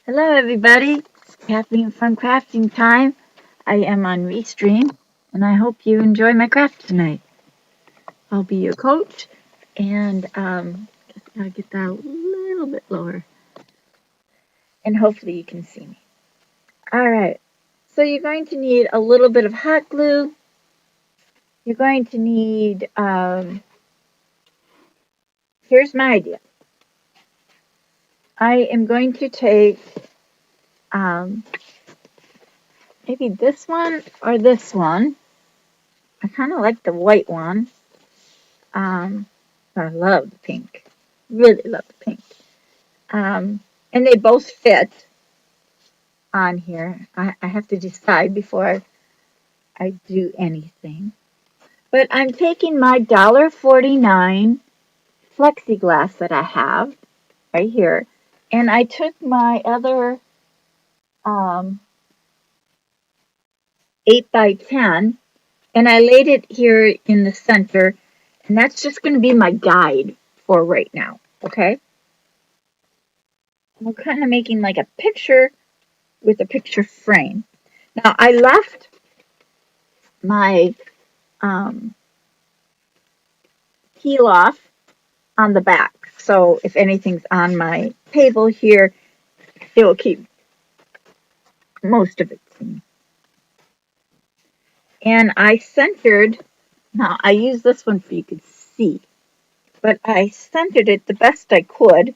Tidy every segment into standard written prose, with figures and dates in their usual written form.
Hello, everybody. It's Kathleen from Crafting Time. I am on Restream, and I hope you enjoy my craft tonight. I'll be your coach, and just gotta get that a little bit lower, and hopefully you can see me. All right. So you're going to need a little bit of hot glue. You're going to need. Here's my idea. I am going to take um, maybe this one or this one. I kind of like the white one. Um, I love the pink. Really love the pink. And they both fit on here. I have to decide before I do anything. But I'm taking my $1.49 plexiglass that I have right here, and I took my other um, 8 by 10 and I laid it here in the center, and that's just going to be my guide for right now. Okay? I'm kind of making like a picture with a picture frame. Now I left my um, peel off on the back, so if anything's on my table here, it will keep most of it clean. And I centered, now I use this one for you could see, but I centered it the best I could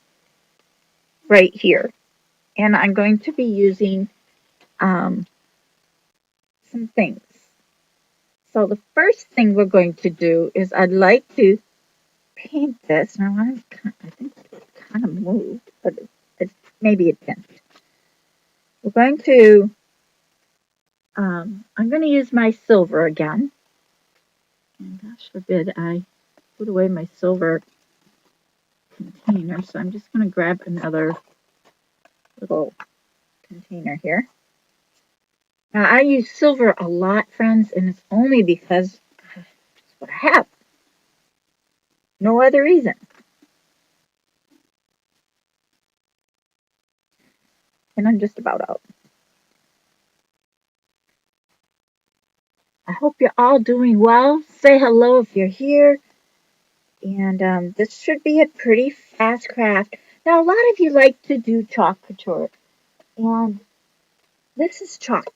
right here. And I'm going to be using um, some things. So the first thing we're going to do is I'd like to paint this. And I think it kind of moved, but maybe it didn't. We're going to, I'm going to use my silver again. And gosh forbid I put away my silver container. So I'm just going to grab another little container here. Now I use silver a lot, friends, and it's only because it's what I have. No other reason. And I'm just about out. I hope you're all doing well. Say hello if you're here. And this should be a pretty fast craft. Now, a lot of you like to do chalk couture. And this is chalk.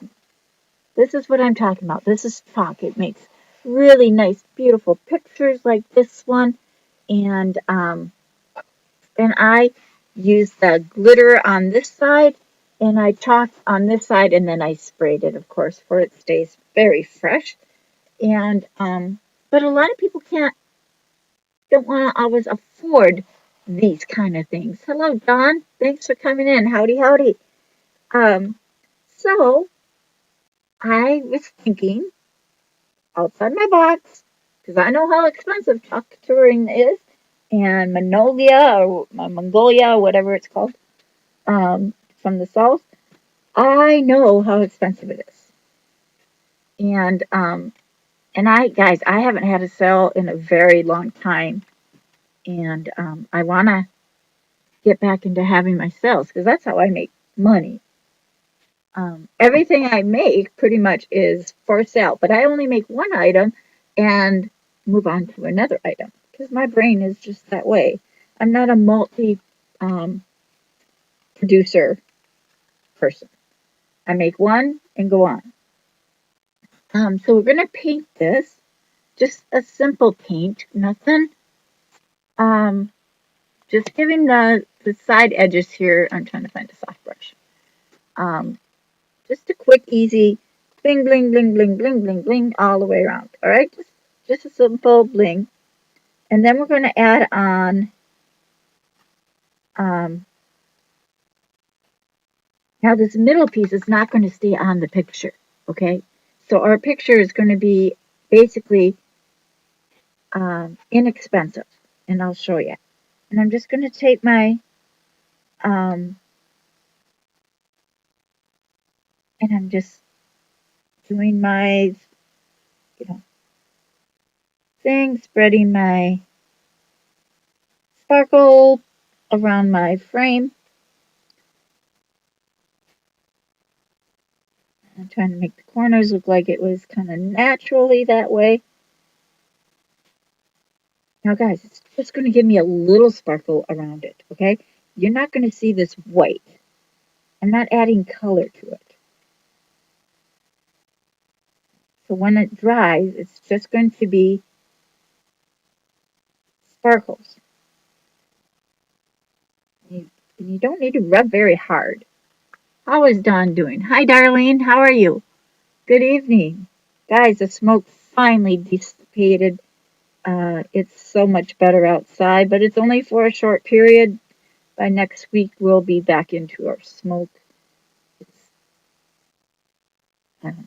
This is what I'm talking about. This is chalk. It makes really nice, beautiful pictures like this one. And I use the glitter on this side, and I chalked on this side, and then I sprayed it, of course, for it stays very fresh. And but a lot of people don't want to always afford these kind of things. Hello, Don. Thanks for coming in. Howdy, howdy. Um, so I was thinking outside my box because I know how expensive chalk touring is, and Magnolia or Mongolia, whatever it's called, from the south. I know how expensive it is, and I guys, I haven't had a sale in a very long time, and I want to get back into having my sales because that's how I make money. Everything I make pretty much is for sale, but I only make one item and move on to another item because my brain is just that way. I'm not a multi um, producer person. I make one and go on. So we're gonna paint this, just a simple paint, nothing. Um, just giving the side edges here. I'm trying to find a soft brush. Um, just a quick, easy bling, bling, bling, bling, bling, bling, bling all the way around. All right, just a simple bling. And then we're going to add on, um, now this middle piece is not going to stay on the picture, okay? So our picture is going to be basically inexpensive, and I'll show you. And I'm just going to take my, um, and I'm just doing my, you know, thing, spreading my sparkle around my frame. I'm trying to make the corners look like it was kind of naturally that way. Now, guys, it's just going to give me a little sparkle around it, okay? You're not going to see this white. I'm not adding color to it. So when it dries, it's just going to be sparkles. You don't need to rub very hard. How is Dawn doing? Hi, Darlene. How are you? Good evening. Guys, the smoke finally dissipated. It's so much better outside, but it's only for a short period. By next week, we'll be back into our smoke. It's, I don't know.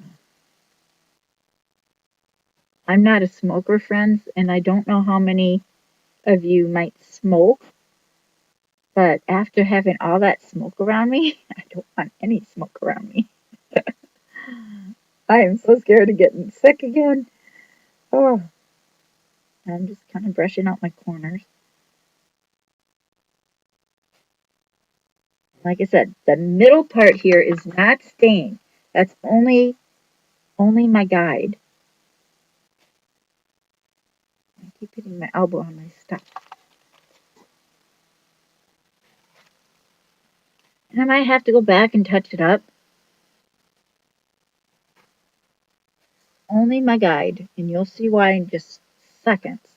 I'm not a smoker, friends, and I don't know how many of you might smoke, but after having all that smoke around me, I don't want any smoke around me. I am so scared of getting sick again. Oh, I'm just kind of brushing out my corners. Like I said, the middle part here is not stained. That's only my guide. I keep hitting my elbow on my stuff. And I might have to go back and touch it up. Only my guide, and you'll see why in just seconds.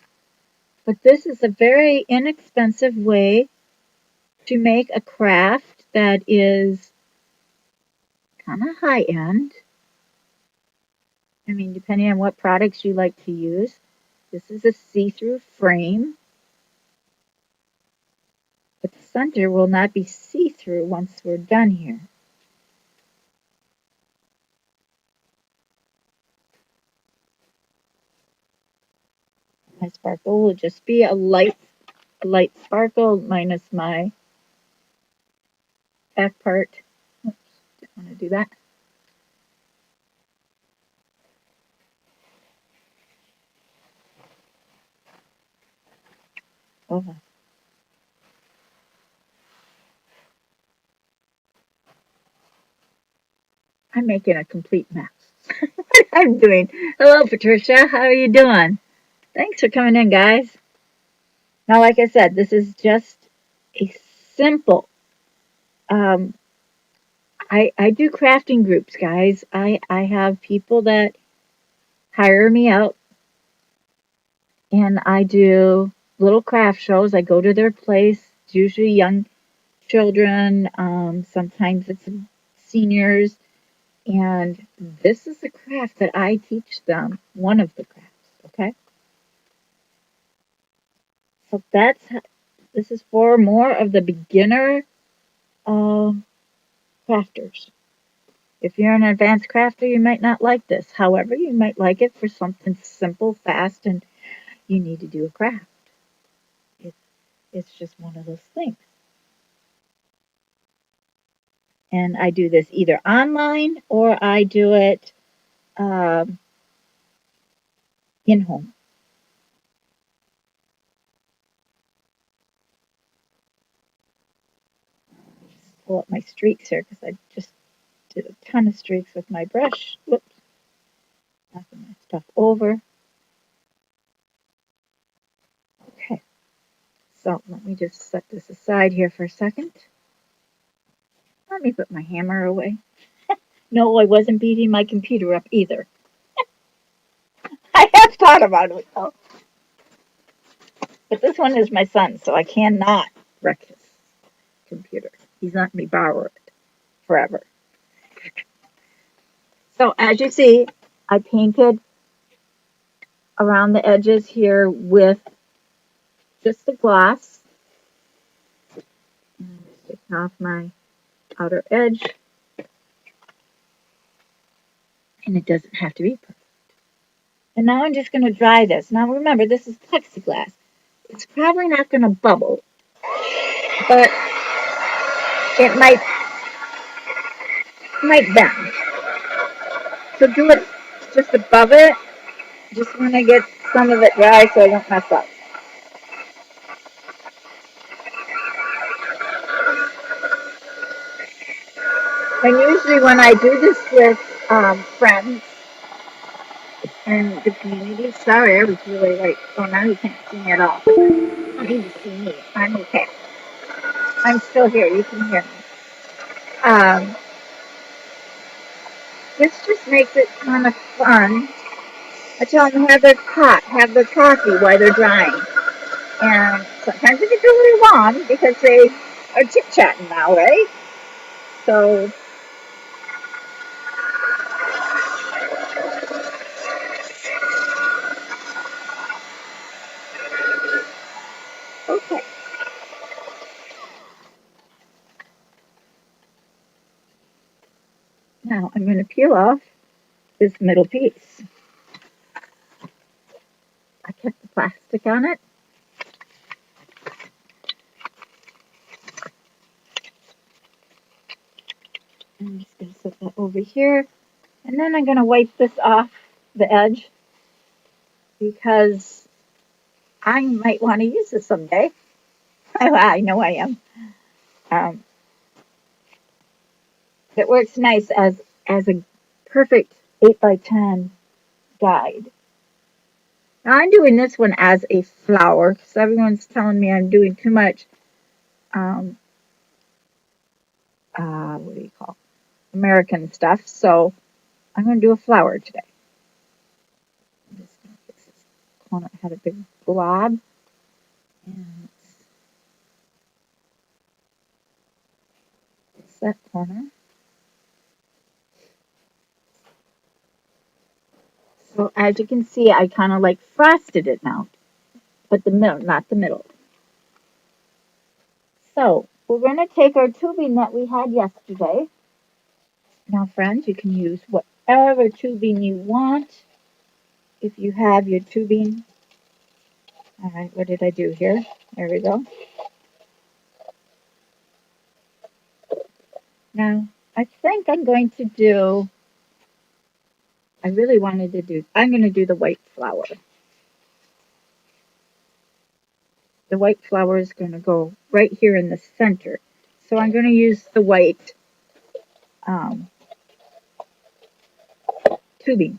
But this is a very inexpensive way to make a craft that is kind of high end. I mean, depending on what products you like to use. This is a see-through frame, but the center will not be see-through once we're done here. My sparkle will just be a light sparkle minus my back part. Oops, didn't want to do that. Oh, I'm making a complete mess. What I'm doing. Hello, Patricia. How are you doing? Thanks for coming in, guys. Now, like I said, this is just a simple. Um, I do crafting groups, guys. I have people that hire me out, and I do little craft shows. I go to their place. It's usually young children. Sometimes it's seniors. And this is the craft that I teach them, one of the crafts, okay? So this is for more of the beginner uh, crafters. If you're an advanced crafter, you might not like this. However, you might like it for something simple, fast, and you need to do a craft. It, it's just one of those things. And I do this either online or I do it um, in home. Just pull up my streaks here because I just did a ton of streaks with my brush. Whoops, knocking my stuff over. Okay, so let me just set this aside here for a second. Let me put my hammer away. No, I wasn't beating my computer up either. I have thought about it though. But this one is my son, so I cannot wreck his computer. He's letting me borrow it forever. So as you see, I painted around the edges here with just the gloss. And take off my outer edge. And it doesn't have to be perfect. And now I'm just going to dry this. Now remember, this is plexiglass. It's probably not going to bubble, but it might bend. So do it just above it. Just want to get some of it dry so I don't mess up. And usually when I do this with friends in the community. Sorry, I was really like, oh, now you can't see me at all. You don't need to see me. I'm okay. I'm still here. You can hear me. Um, this just makes it kind of fun. I tell them to have their have their coffee while they're drying. And sometimes it gets a little long because they are chit chatting now, right? So, okay. Now I'm going to peel off this middle piece. I kept the plastic on it. I'm just going to set that over here. And then I'm going to wipe this off the edge because I might want to use this someday. I know I am. Um, it works nice as a perfect 8 by 10 guide. Now I'm doing this one as a flower because everyone's telling me I'm doing too much. Um, what do you call American stuff? So I'm going to do a flower today. I'm just going to fix this corner. I had a big blob, and fix that corner. So as you can see, I kind of like frosted it now, but the middle, not the middle. So we're going to take our tubing that we had yesterday. Now, friends, you can use whatever tubing you want. If you have your tubing, all right, what did I do here? There we go. Now, I think I'm going to do, I really wanted to do, I'm going to do the white flower. The white flower is going to go right here in the center. So I'm going to use the white um, tubing.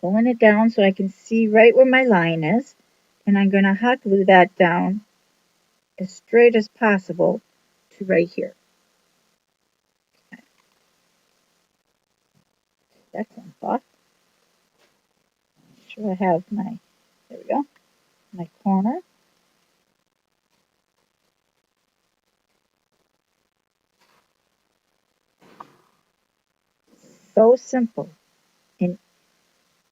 Pulling it down so I can see right where my line is. And I'm going to hot glue that down as straight as possible to right here. That's one thought. Make sure I have my, there we go, my corner. So simple. And,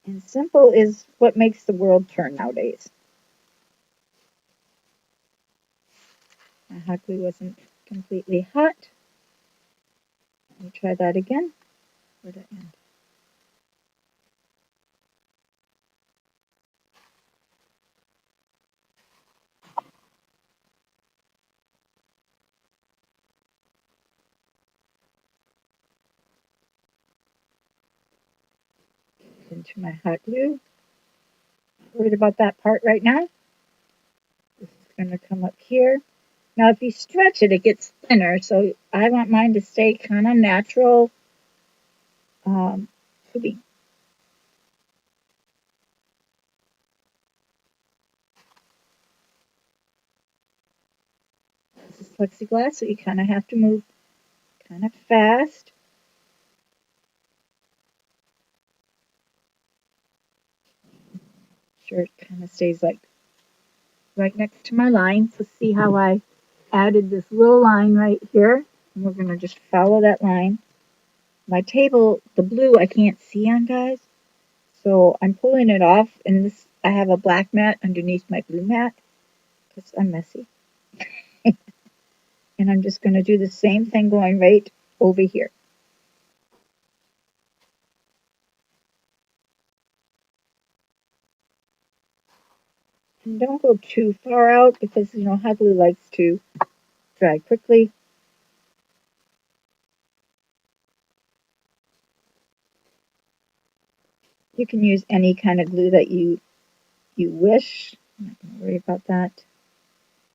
and simple is what makes the world turn nowadays. My hot glue wasn't completely hot. Let me try that again. Where'd it end? Into my hot glue. Worried about that part right now. This is going to come up here. Now, if you stretch it, it gets thinner. So I want mine to stay kind of natural tubing. This is plexiglass, so you kind of have to move kind of fast. Sure, it kind of stays like right next to my line. So see how I added this little line right here? And we're going to just follow that line. My table, the blue, I can't see on, guys. So I'm pulling it off, and this I have a black mat underneath my blue mat because I'm messy. And I'm just going to do the same thing going right over here. And don't go too far out because, you know, hot glue likes to dry quickly. You can use any kind of glue that you wish. I'm not going to worry about that.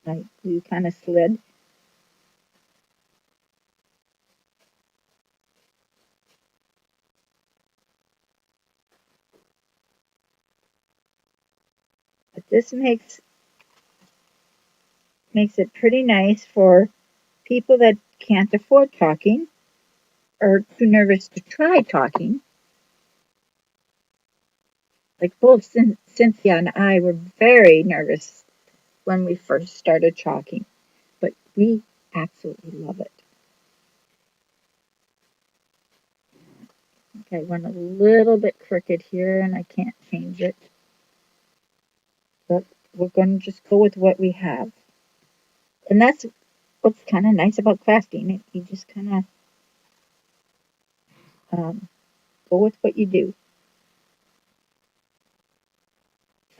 My glue kind of slid. this makes it pretty nice for people that can't afford talking or too nervous to try talking. Like both Cynthia and I were very nervous when we first started talking, but we absolutely love it. Okay, I went a little bit crooked here and I can't change it, but we're going to just go with what we have. And that's what's kind of nice about crafting. You just kind of go with what you do.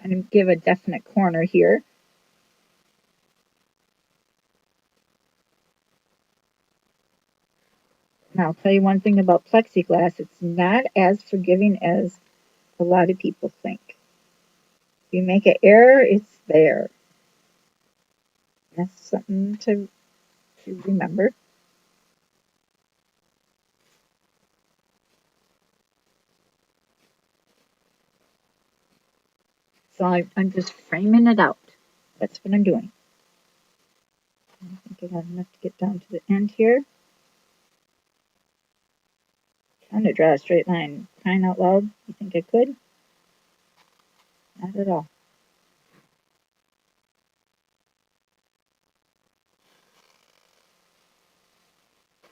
And give a definite corner here. Now, I'll tell you one thing about plexiglass. It's not as forgiving as a lot of people think. If you make an error, it's there. That's something to remember. So I'm just framing it out. That's what I'm doing. I think I got enough to get down to the end here. Trying to draw a straight line. Crying out loud. You think I could? Not at all.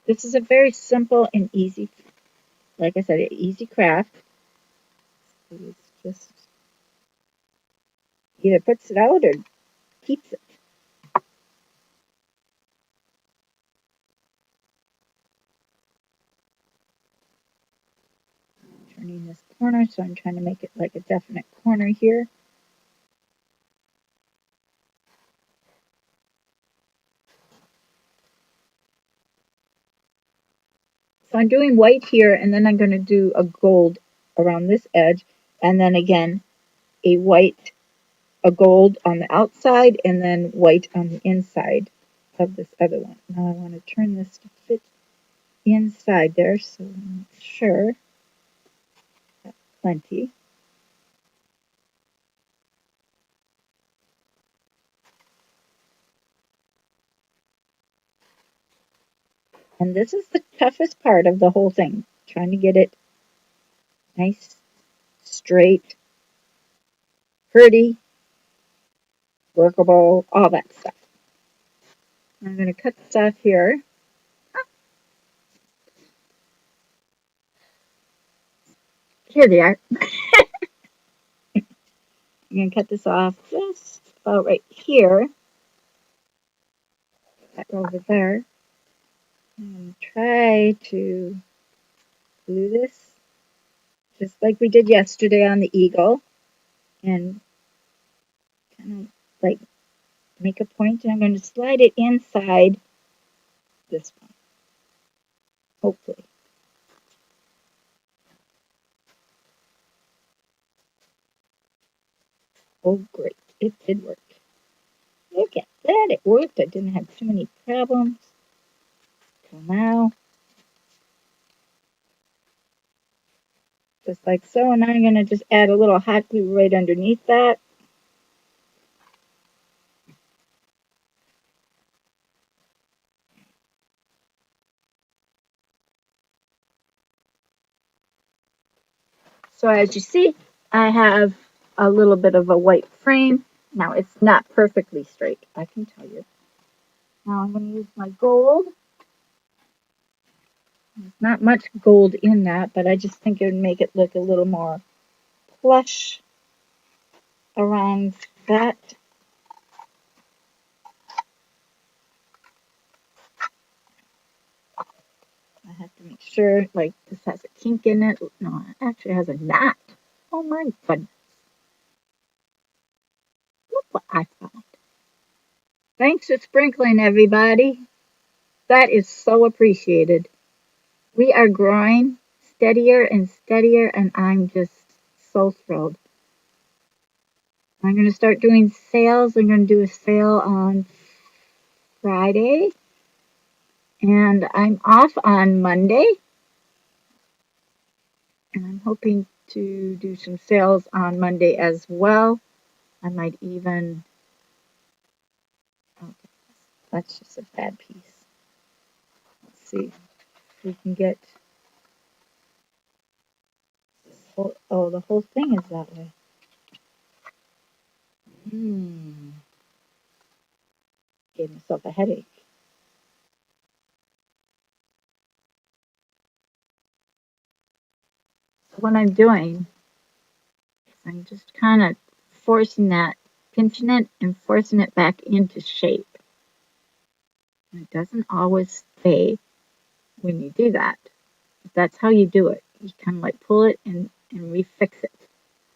This is a very simple and easy, like I said, an easy craft. It's just either puts it out or keeps it. Turning this corner, so I'm trying to make it like a definite corner here. So I'm doing white here, and then I'm going to do a gold around this edge, and then again a gold on the outside, and then white on the inside of this other one. Now I want to turn this to fit inside there, so I'm sure that's plenty. And this is the toughest part of the whole thing, trying to get it nice, straight, pretty, workable, all that stuff. I'm going to cut this off here. Here they are. I'm going to cut this off just about right here. That over there. I'm going to try to glue this just like we did yesterday on the eagle, and kind of like make a point, and I'm going to slide it inside this one, hopefully. Oh great, it did work. Look at that, it worked. I didn't have too many problems till now. Just like so, and I'm going to just add a little hot glue right underneath that. So as you see, I have a little bit of a white frame. Now it's not perfectly straight, I can tell you. Now I'm going to use my gold. There's not much gold in that, but I just think it would make it look a little more plush around that. I have to make sure, like, this has a kink in it. No, it actually has a knot. Oh my goodness. Look what I found. Thanks for sprinkling, everybody. That is so appreciated. We are growing steadier and steadier, and I'm just so thrilled. I'm going to start doing sales. I'm going to do a sale on Friday, and I'm off on Monday, and I'm hoping to do some sales on Monday as well. I might even, okay, that's just a bad piece. Let's see if we can get, oh, the whole thing is that way. Gave myself a headache. So what I'm doing is I'm just kind of forcing that, pinching it and forcing it back into shape. And it doesn't always stay when you do that. But that's how you do it. You kind of like pull it and refix it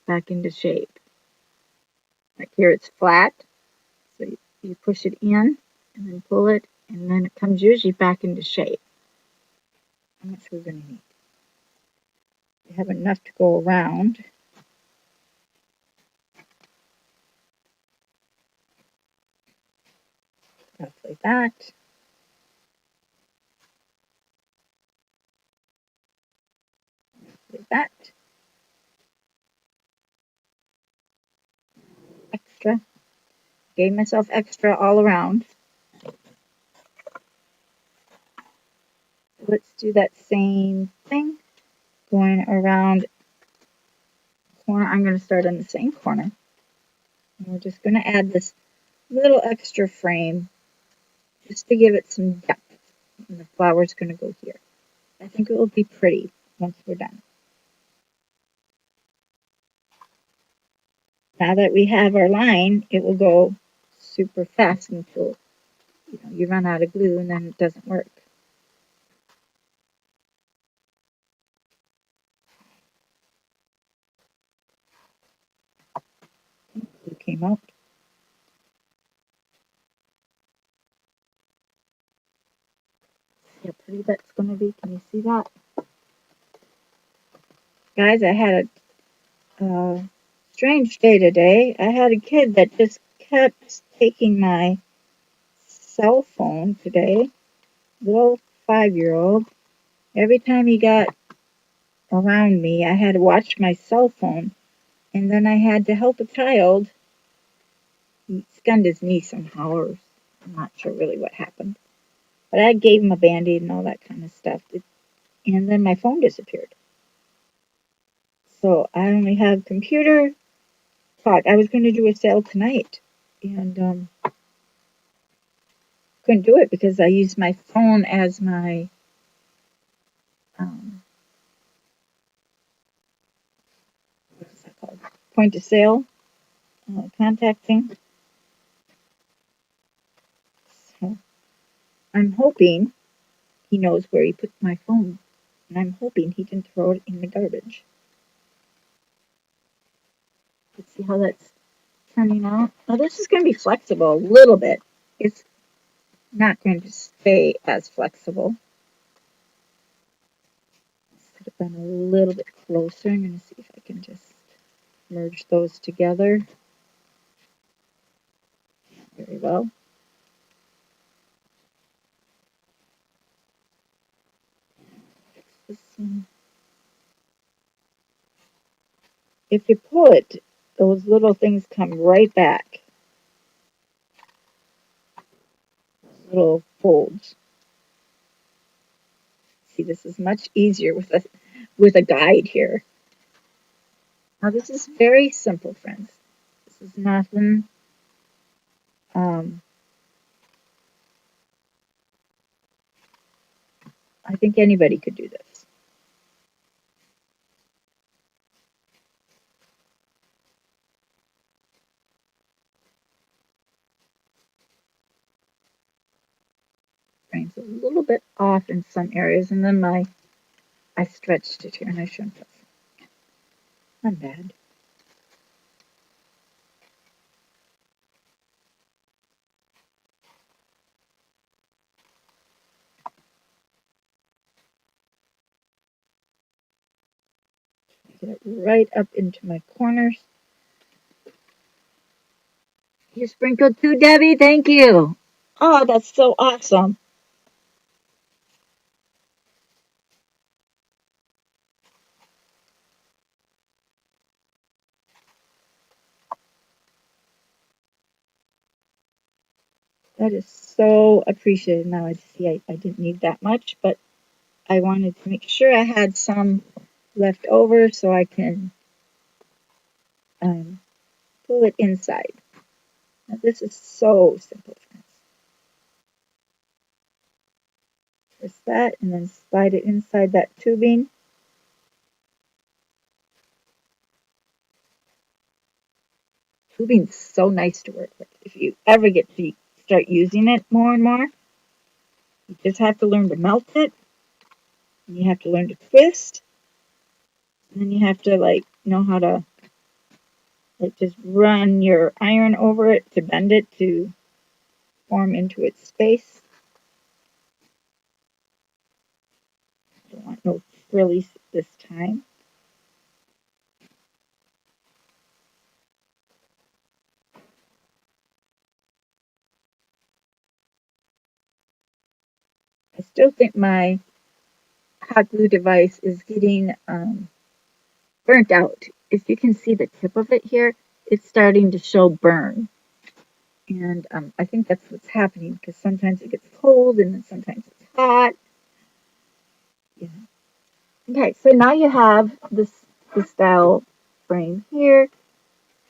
back into shape. Like here it's flat, so you push it in and then pull it, and then it comes usually back into shape. How much we're going to need? We have enough to go around. Roughly that. Roughly that. Extra. Gave myself extra all around. Let's do that same thing. Going around the corner. I'm going to start on the same corner. And we're just going to add this little extra frame just to give it some depth. And the flower's going to go here. I think it will be pretty once we're done. Now that we have our line, it will go super fast until you run out of glue and then it doesn't work. Glue came out. See how pretty that's going to be? Can you see that? Guys, I had a strange day today. I had a kid that just kept taking my cell phone today. Little 5-year-old. Every time he got around me, I had to watch my cell phone. And then I had to help a child. He skinned his knee somehow, or I'm not sure really what happened. But I gave him a band-aid and all that kind of stuff. And then my phone disappeared. So I only have computer talk. I was going to do a sale tonight. And couldn't do it because I used my phone as my um, what's that called? Point of sale contacting. So I'm hoping he knows where he put my phone, and I'm hoping he didn't throw it in the garbage. Let's see how that's turning out. Now this is going to be flexible a little bit. It's not going to stay as flexible. Could have been a little bit closer. I'm going to see if I can just merge those together. Very well. This one. If you pull it, those little things come right back. Little folds. See, this is much easier with a guide here. Now this is very simple, friends. This is nothing. I think anybody could do this. Frame's a little bit off in some areas, and then I stretched it here, and I shouldn't have. I'm bad. Get it right up into my corners. You sprinkled too, Debbie. Thank you. Oh, that's so awesome. That is so appreciated. Now I see I didn't need that much, but I wanted to make sure I had some left over so I can um, pull it inside. Now this is so simple, friends. Just that, and then slide it inside that tubing. Tubing's so nice to work with. If you ever get to start using it more and more, you just have to learn to melt it, and you have to learn to twist, and then you have to like know how to like just run your iron over it to bend it to form into its space. Don't want no frillies this time. I still think my hot glue device is getting burnt out. If you can see the tip of it here, it's starting to show burn. And I think that's what's happening because sometimes it gets cold and then sometimes it's hot. Yeah. Okay, so now you have this style frame here.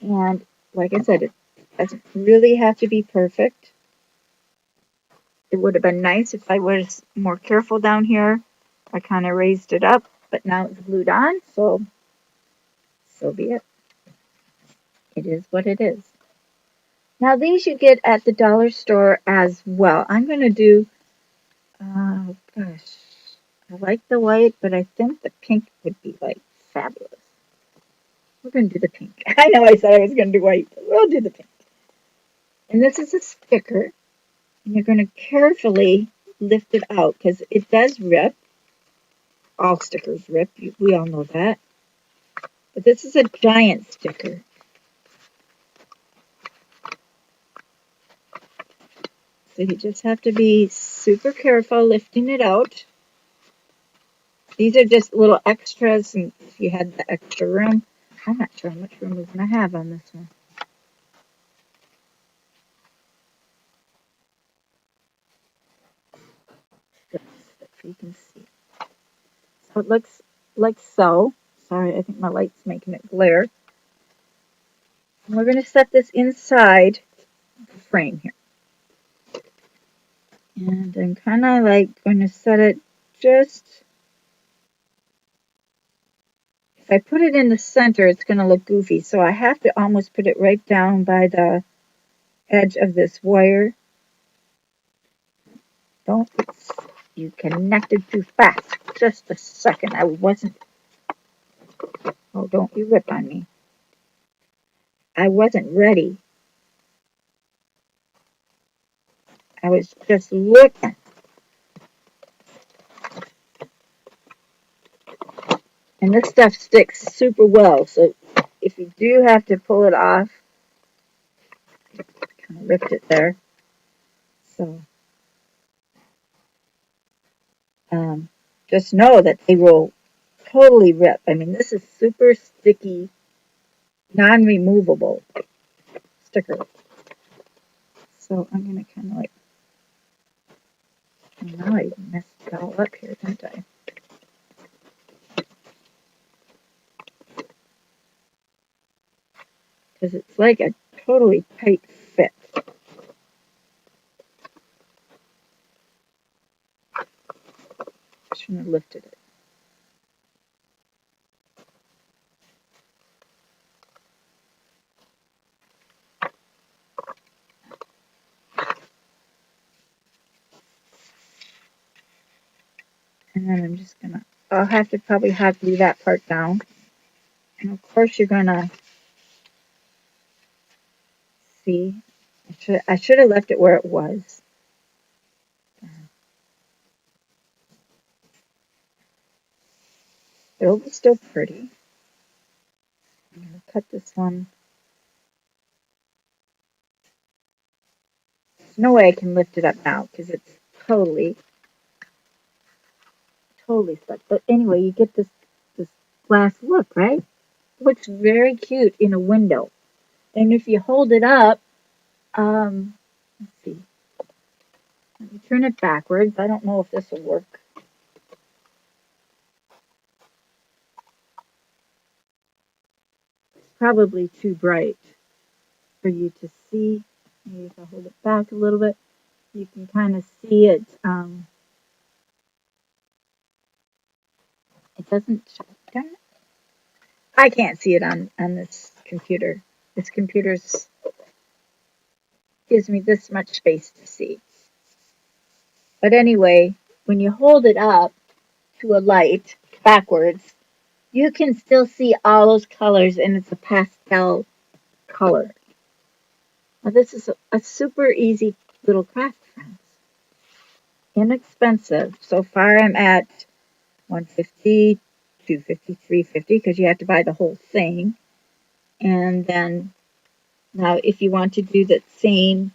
And like I said, it doesn't really have to be perfect. It would have been nice if I was more careful down here. I kind of raised it up, but now it's glued on, so be it. It is what it is. Now these you get at the dollar store as well. I'm going to do, gosh, I like the white, but I think the pink would be like fabulous. We're going to do the pink. I know I said I was going to do white, but we'll do the pink. And this is a sticker, and you're going to carefully lift it out because it does rip. All stickers rip. We all know that. But this is a giant sticker. So you just have to be super careful lifting it out. These are just little extras, and if you had the extra room, I'm not sure how much room we're going to have on this one. Just so you can see. So it looks like so. Sorry, I think my light's making it glare. And we're going to set this inside the frame here. And I'm kind of like going to set it just, if I put it in the center, it's going to look goofy. So I have to almost put it right down by the edge of this wire. Don't, you connected too fast. Just a second, I wasn't, oh, don't you rip on me. I wasn't ready. I was just looking. And this stuff sticks super well, so if you do have to pull it off, kind of ripped it there. So just know that they will totally rip. I mean, this is super sticky, non-removable sticker. So I'm going to kind of like, now I messed it all up here, didn't I? Because it's like a totally tight fit. I shouldn't have lifted it. And then I'm just going to, I'll have to probably hot glue that part down. And of course you're going to see, I should have left it where it was. It'll be still pretty. I'm going to cut this one. There's no way I can lift it up now because it's totally stuck. But anyway, you get this glass look, right? It looks very cute in a window. And if you hold it up, let's see. Let me turn it backwards. I don't know if this will work. It's probably too bright for you to see. Maybe if I hold it back a little bit, you can kind of see it. It doesn't show. Darn it. I can't see it on this computer. This computer gives me this much space to see. But anyway, when you hold it up to a light backwards, you can still see all those colors, and it's a pastel color. Now, this is a super easy little craft, friends. Inexpensive. So far, I'm at 150, 250, 350 because you have to buy the whole thing. And then now, if you want to do the same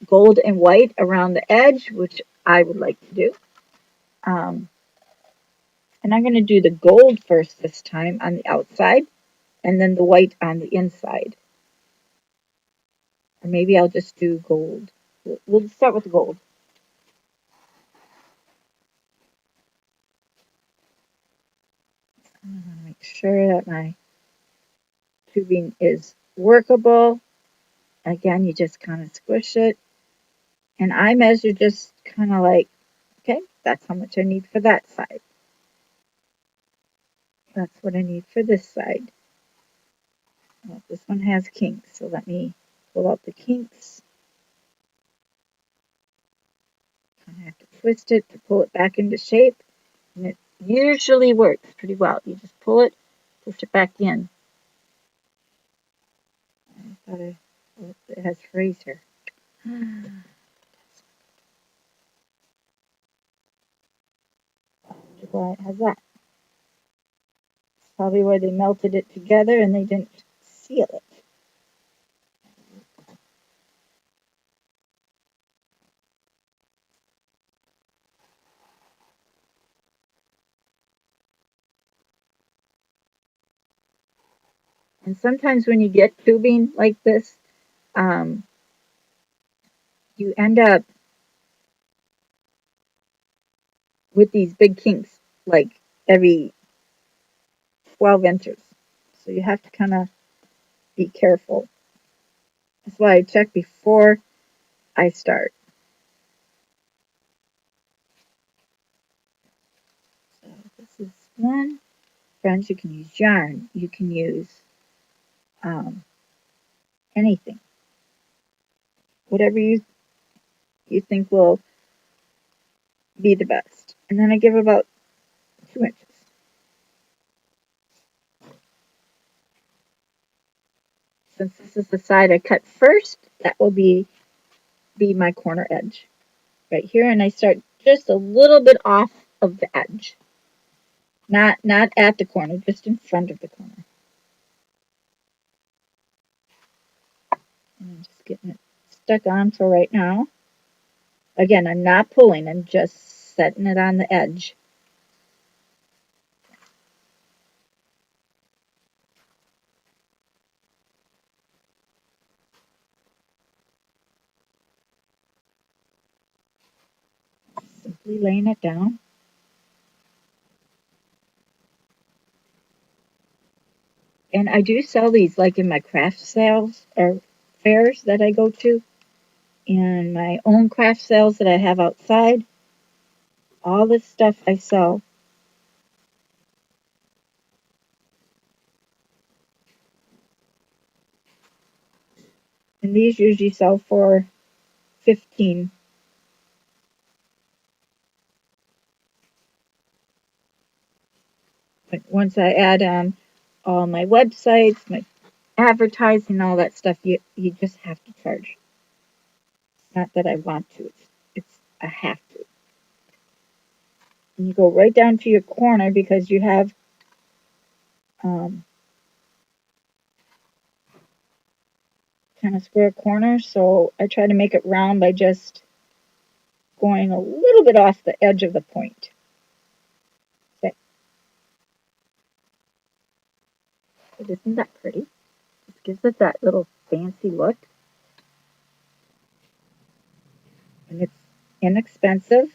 gold and white around the edge, which I would like to do, and I'm going to do the gold first this time on the outside, and then the white on the inside. Or maybe I'll just do gold. We'll start with the gold. I want to make sure that my tubing is workable. Again, you just kind of squish it. And I measure just kind of like, okay, that's how much I need for that side. That's what I need for this side. Well, this one has kinks, so let me pull out the kinks. I have to twist it to pull it back into shape. And it usually works pretty well. You just pull it, push it back in. I thought it has Fraser. Why it has that? It's probably why they melted it together and they didn't seal it. And sometimes when you get tubing like this, you end up with these big kinks, like every 12 inches. So you have to kind of be careful. That's why I check before I start. So this is one. Friends, you can use yarn. You can use anything. Whatever you think will be the best. And then I give about 2 inches. Since this is the side I cut first, that will be my corner edge right here. And I start just a little bit off of the edge. Not at the corner, just in front of the corner. And I'm just getting it stuck on for right now. Again, I'm not pulling, I'm just setting it on the edge. Simply laying it down. And I do sell these like in my craft sales or fairs that I go to, and my own craft sales that I have outside. All this stuff I sell. And these usually sell for 15. But once I add on all my websites, my advertising, all that stuff, you just have to charge. It's not that I want to, it's I have to. And you go right down to your corner because you have kind of square corners. So I try to make it round by just going a little bit off the edge of the point. Okay. But isn't that pretty? It gives it that little fancy look. And inexpensive.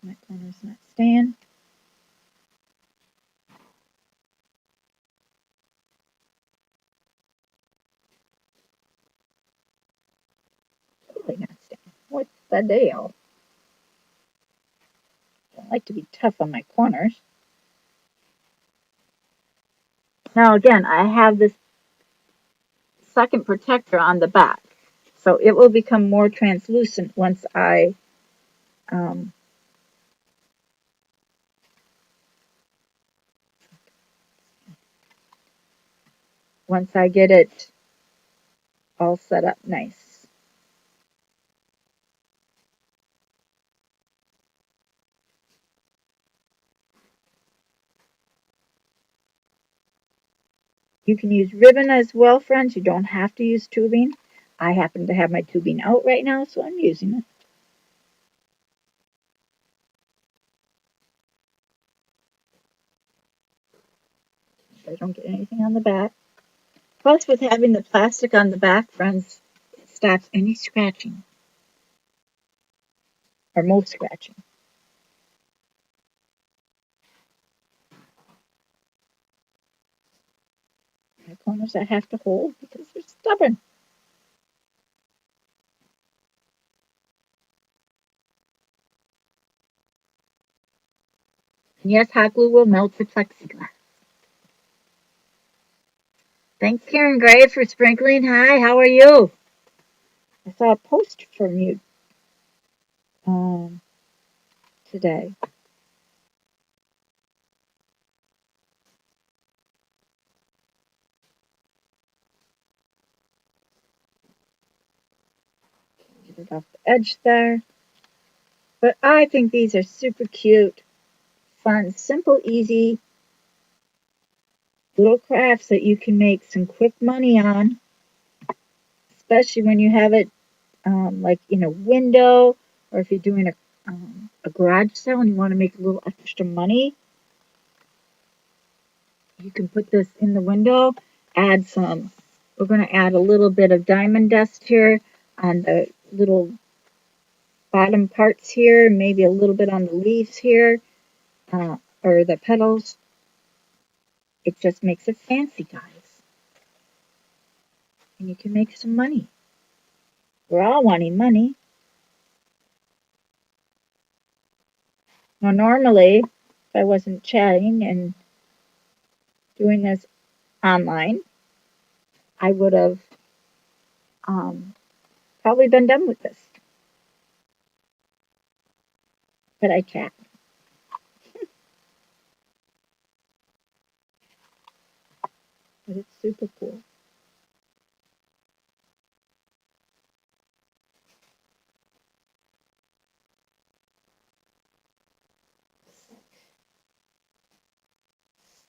My corner's not staying. Totally not staying. What's the deal? Don't like to be tough on my corners. Now again, I have this second protector on the back, so it will become more translucent um, once I get it all set up nice. You can use ribbon as well, friends. You don't have to use tubing. I happen to have my tubing out right now, so I'm using it. So I don't get anything on the back. Plus, with having the plastic on the back, friends, it stops any scratching, or most scratching. The corners I have to hold because they're stubborn. And yes, hot glue will melt the plexiglass. Thanks, Karen Gray, for sprinkling. Hi, how are you? I saw a post from you um, today. Get it off the edge there. But I think these are super cute, fun, simple, easy little crafts that you can make some quick money on, especially when you have it like in a window, or if you're doing a garage sale and you want to make a little extra money. You can put this in the window, add some, we're going to add a little bit of diamond dust here on the little bottom parts here, maybe a little bit on the leaves here, or the petals. It just makes it fancy, guys. And you can make some money. We're all wanting money. Now, normally, if I wasn't chatting and doing this online, I would have um, probably been done with this. But I chat. But it's super cool.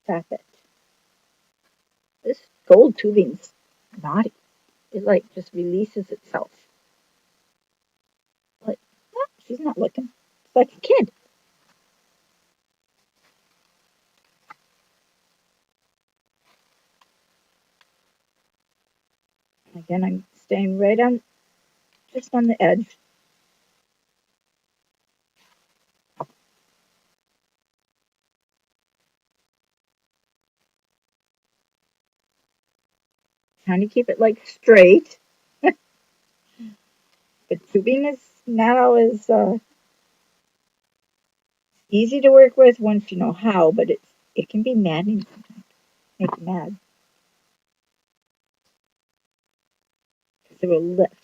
Stop it. This gold tubing's naughty. It like just releases itself. Like, ah, she's not looking. It's like a kid. Again, I'm staying right on, just on the edge. Trying to keep it like straight. But tubing is not always easy to work with once you know how, but it can be maddening sometimes. Make you mad. Because it will lift.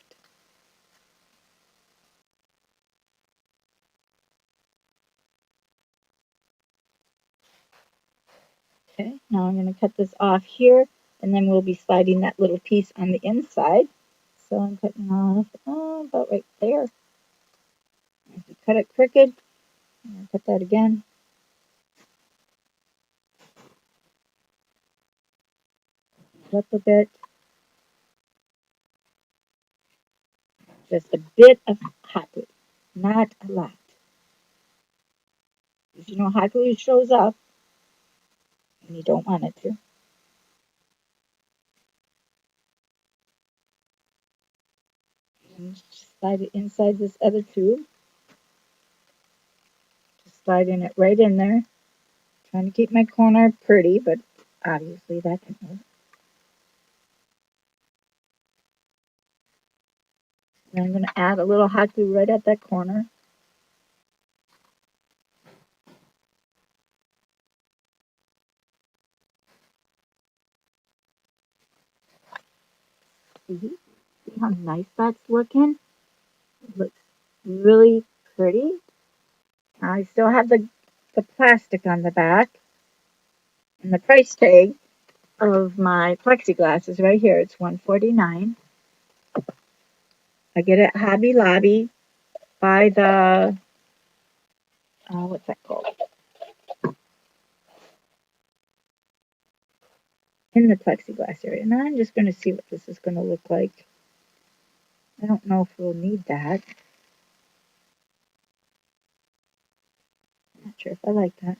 Okay, now I'm going to cut this off here, and then we'll be sliding that little piece on the inside. So I'm cutting off about right there. If you cut it crooked, I'll cut that again. Up a bit. Just a bit of hot glue, not a lot. Because you know hot glue shows up, and you don't want it to. And slide it inside this other tube. Just sliding it right in there. Trying to keep my corner pretty, but obviously that didn't work. And I'm going to add a little hot glue right at that corner. See how nice that's looking? It looks really pretty. I still have the plastic on the back, and the price tag of my plexiglass is right here. It's $149. I get it at Hobby Lobby by the what's that called? In the plexiglass area. Now I'm just going to see what this is going to look like. I don't know if we'll need that. Not sure if I like that.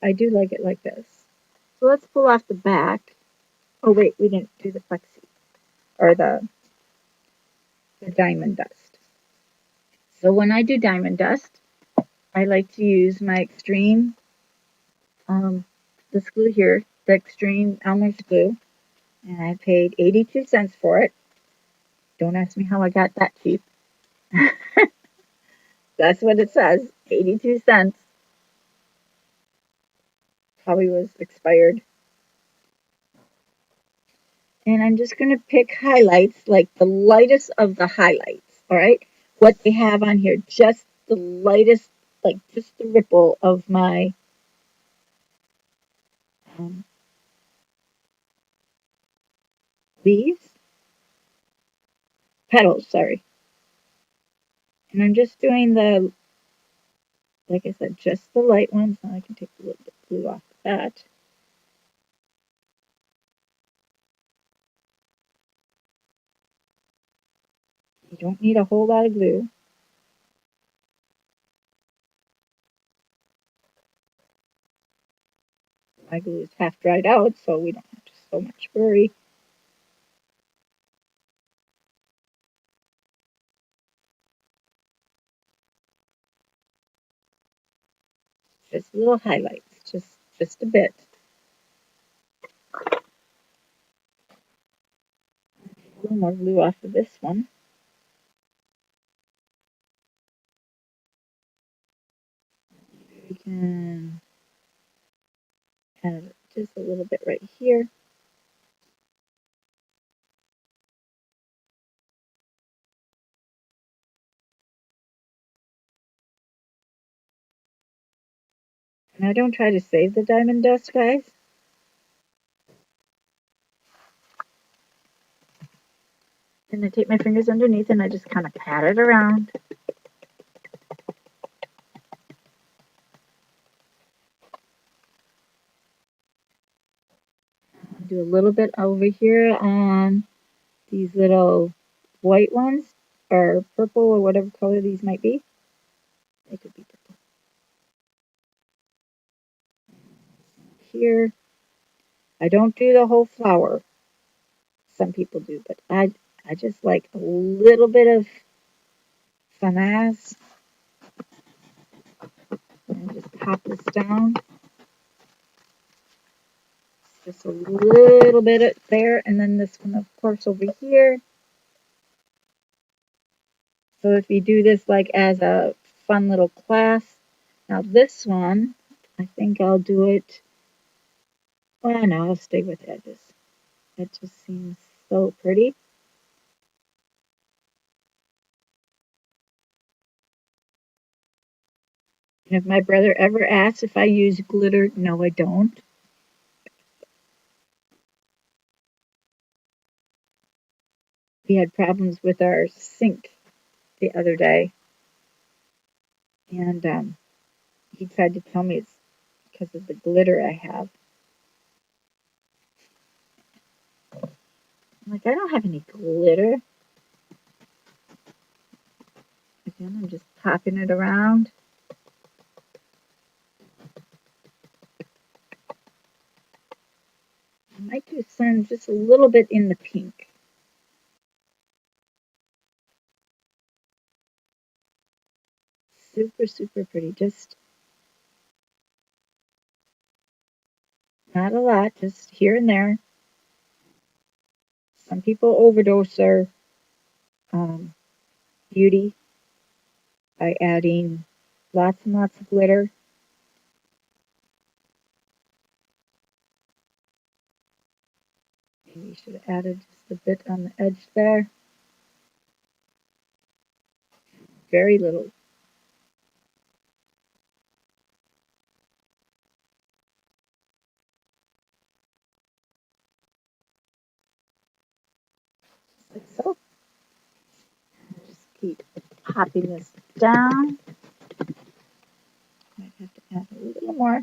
I do like it like this. So let's pull off the back. Oh wait, we didn't do the plexi or the diamond dust. So when I do diamond dust, I like to use my Extreme, this glue here, the Extreme Elmer's glue, and I paid 82 cents for it. Don't ask me how I got that cheap. That's what it says, 82 cents. Probably was expired. And I'm just going to pick highlights, like the lightest of the highlights, all right? What they have on here, just the lightest, like just the ripple of my um, leaves, petals, sorry. And I'm just doing the, like I said, just the light ones. Now I can take a little bit of glue off that. You don't need a whole lot of glue. My glue is half dried out, so we don't have to so much worry. Just little highlights, just a bit. A little more glue off of this one. We can add just a little bit right here. Now don't try to save the diamond dust, guys. And I take my fingers underneath and I just kind of pat it around. Do a little bit over here on these little white ones, or purple, or whatever color these might be. They could be purple. Here, I don't do the whole flower. Some people do, but I just like a little bit of finesse. And just pop this down. Just a little bit there, and then this one, of course, over here. So if you do this like as a fun little class, now this one, I think I'll do it, well, no, I'll stay with edges. It just seems so pretty. And if my brother ever asks if I use glitter, no, I don't. We had problems with our sink the other day, and he tried to tell me it's because of the glitter I have. I'm like, I don't have any glitter. Again, I'm just popping it around. I might do some just a little bit in the pink. Super, super pretty. Just not a lot, just here and there. Some people overdose their um, beauty by adding lots and lots of glitter. Maybe you should have added just a bit on the edge there. Very little. Like so. Just keep popping this down. Might have to add a little more.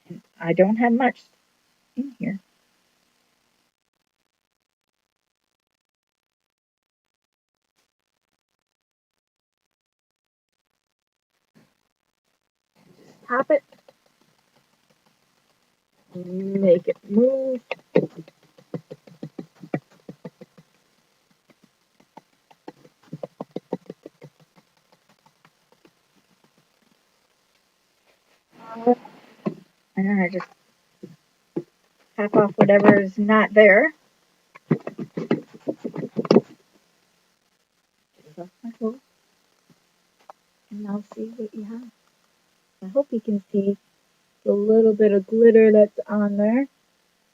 And I don't have much in here. Pop it. Make it move. And then I just pop off whatever is not there. And I'll see what you have. I hope you can see the little bit of glitter that's on there.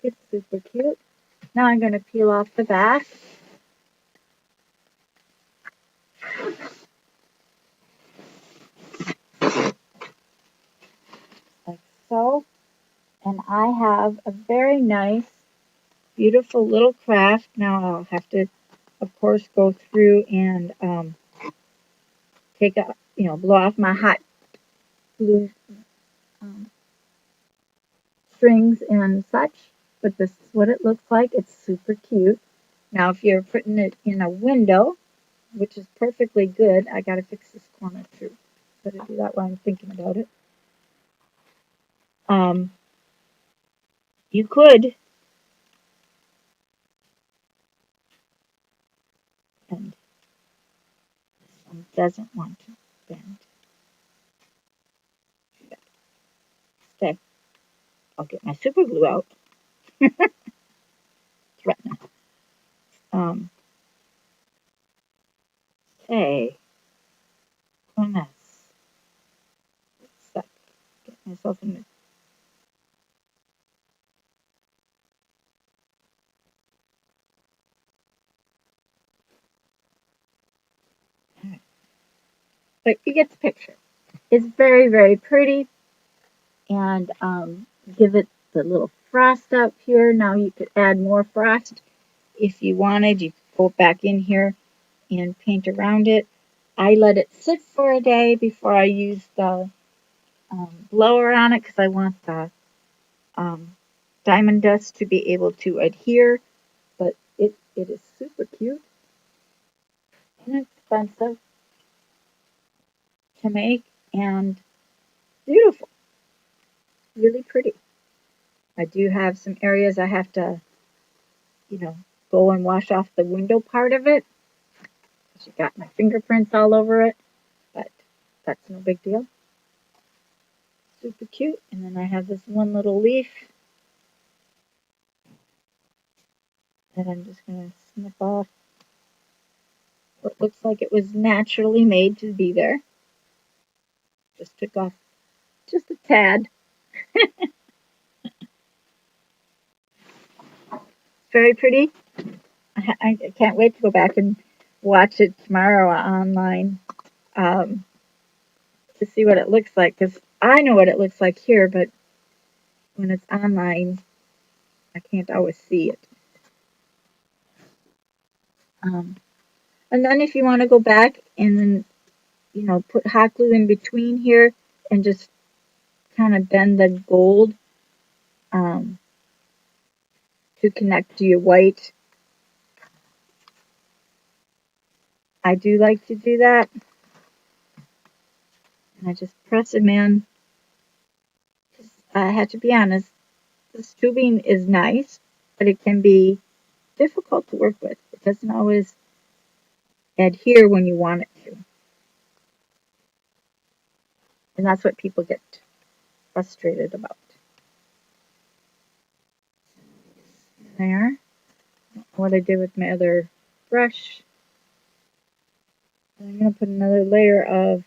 It's super cute. Now I'm going to peel off the back. Like so. And I have a very nice, beautiful little craft. Now I'll have to, of course, go through and take a, blow off my hot glue um, strings and such. But this is what it looks like. It's super cute. Now, if you're putting it in a window, which is perfectly good, I got to fix this corner too. Better do that while I'm thinking about it. Um, you could, and this one doesn't want to bend. Okay, I'll get my super glue out. Threatening. Um, okay, goodness. Sec. Get myself in the. Right. But you get the picture. It's very, very pretty, and give it the little frost up here. Now you could add more frost if you wanted. You could go back in here and paint around it. I let it sit for a day before I use the blower on it because I want the um, diamond dust to be able to adhere. But it is super cute, inexpensive to make, and beautiful. Really pretty. I do have some areas I have to, you know, go and wash off the window part of it. She got my fingerprints all over it, but that's no big deal. Super cute. And then I have this one little leaf that I'm just going to snip off. What looks like it was naturally made to be there. Just took off just a tad. Very pretty. I can't wait to go back and watch it tomorrow online um, to see what it looks like. Because I know what it looks like here, but when it's online, I can't always see it. Um, and then if you want to go back and then, put hot glue in between here and just kind of bend the gold um, to connect to your white. I do like to do that. And I just press them in. I have to be honest, this tubing is nice, but it can be difficult to work with. It doesn't always adhere when you want it to. And that's what people get frustrated about. There. What I did with my other brush. I'm going to put another layer of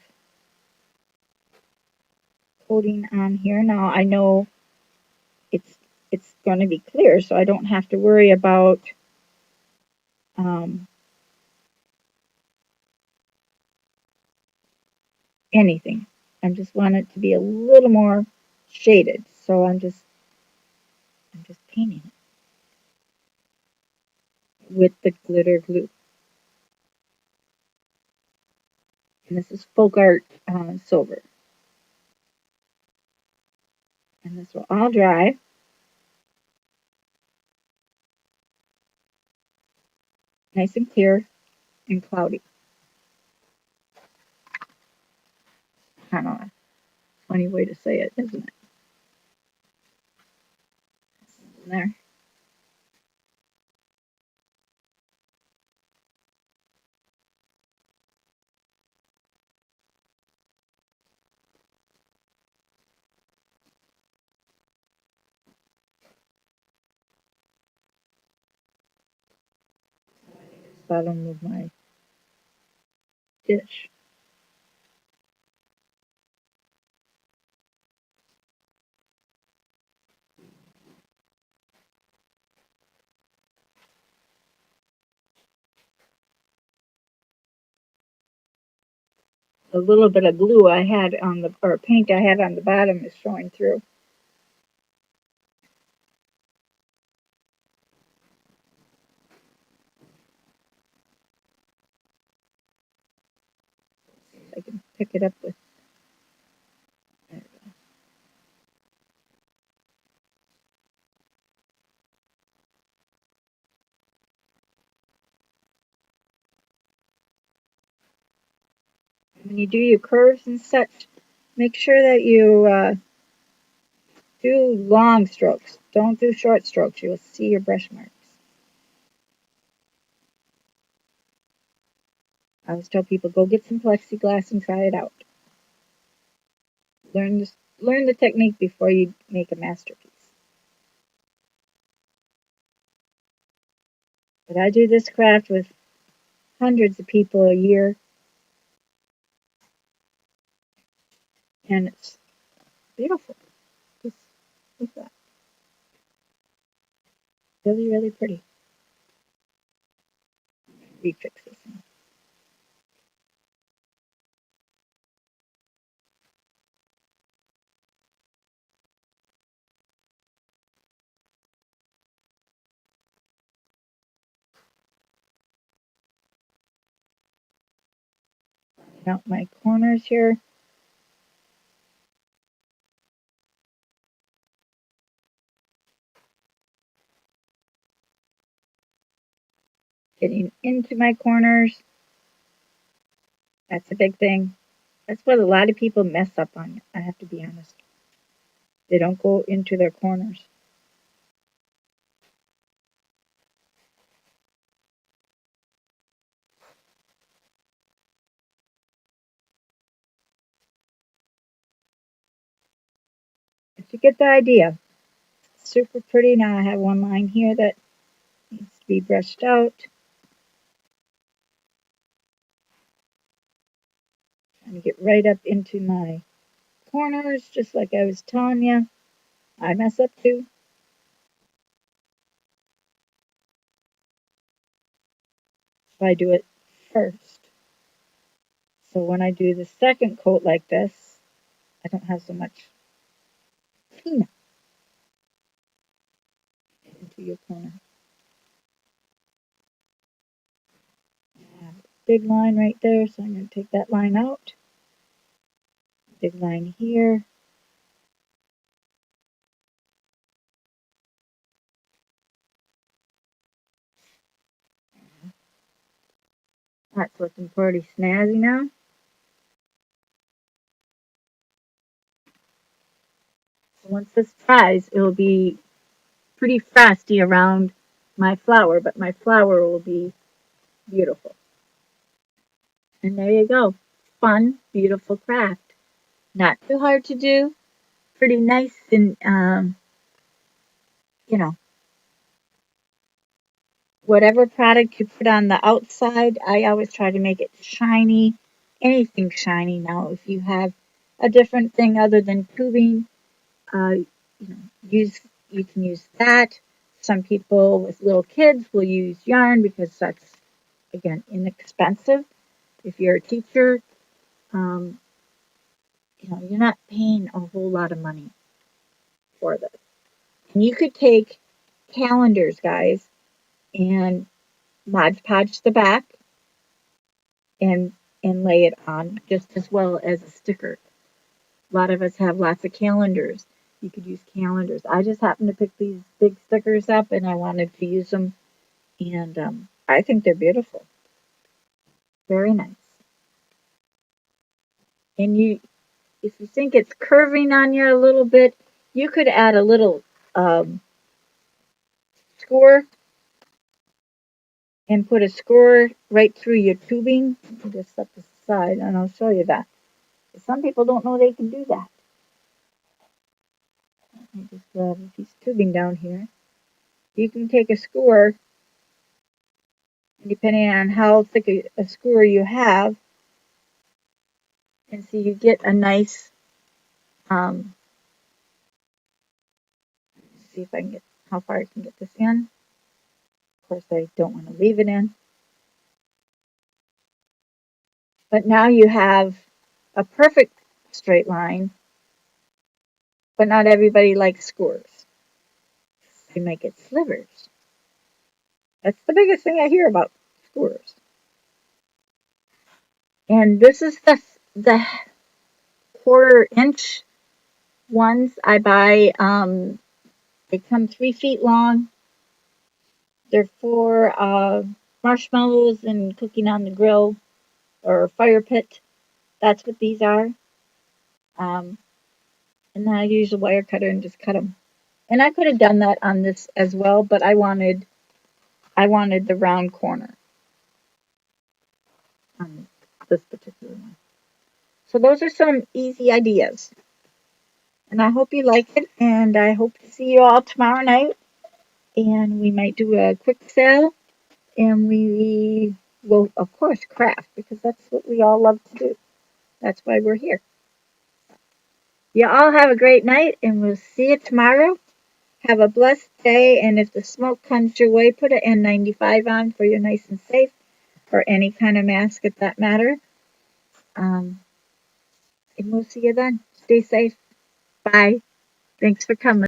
coating on here. Now I know it's going to be clear, so I don't have to worry about um, anything. I just want it to be a little more shaded, so I'm just painting it with the glitter glue. And this is Folk Art Silver. And this will all dry. Nice and clear and cloudy. I don't know. Funny way to say it, isn't it? There. Bottom of my dish. A little bit of glue I had on the, or paint I had on the bottom is showing through. I can pick it up with, there we go. When you do your curves and such, make sure that you do long strokes. Don't do short strokes. You'll see your brush marks. I always tell people, go get some plexiglass and try it out. Learn this, learn the technique before you make a masterpiece. But I do this craft with hundreds of people a year, and it's beautiful. Just look at that. Really, really pretty. Refix this one. Out my corners here. Getting into my corners. That's a big thing. That's what a lot of people mess up on, I have to be honest. They don't go into their corners. But you get the idea. Super pretty. Now I have one line here that needs to be brushed out. Trying to get right up into my corners, just like I was telling you. I mess up too. So I do it first. So when I do the second coat like this, I don't have so much cleanup into your corner. I have a big line right there, so I'm going to take that line out. Big line here. That's looking pretty snazzy now. So once this dries, it will be pretty frosty around my flower, but my flower will be beautiful. And there you go. Fun, beautiful craft. Not too hard to do. Pretty nice and, you know, whatever product you put on the outside, I always try to make it shiny. Anything shiny now. If you have a different thing other than tubing, you know, you can use that. Some people with little kids will use yarn because that's again inexpensive. If you're a teacher, um, you know you're not paying a whole lot of money for this. And you could take calendars, guys, and Mod Podge the back and lay it on just as well as a sticker. A lot of us have lots of calendars. You could use calendars. I just happened to pick these big stickers up and I wanted to use them, and I think they're beautiful. Very nice. And if you think it's curving on you a little bit, you could add a little um, score and put a score right through your tubing. Just set this aside and I'll show you that. Some people don't know they can do that. I just grab a piece of tubing down here. You can take a score, depending on how thick a score you have, and so you get a nice, um, see if I can get, how far I can get this in. Of course, I don't want to leave it in. But now you have a perfect straight line, but not everybody likes scores. They might get slivers. That's the biggest thing I hear about scores. And this is the 1/4 inch ones I buy. They come 3 feet long. They're for marshmallows and cooking on the grill or fire pit. That's what these are. Um, and then I use a wire cutter and just cut them. And I could have done that on this as well, but I wanted the round corner on this particular one. So those are some easy ideas. And I hope you like it. And I hope to see you all tomorrow night. And we might do a quick sale. And we will, of course, craft because that's what we all love to do. That's why we're here. You all have a great night, and we'll see you tomorrow. Have a blessed day, and if the smoke comes your way, put an N95 on for you're nice and safe, or any kind of mask at that matter. Um, and we'll see you then. Stay safe. Bye. Thanks for coming.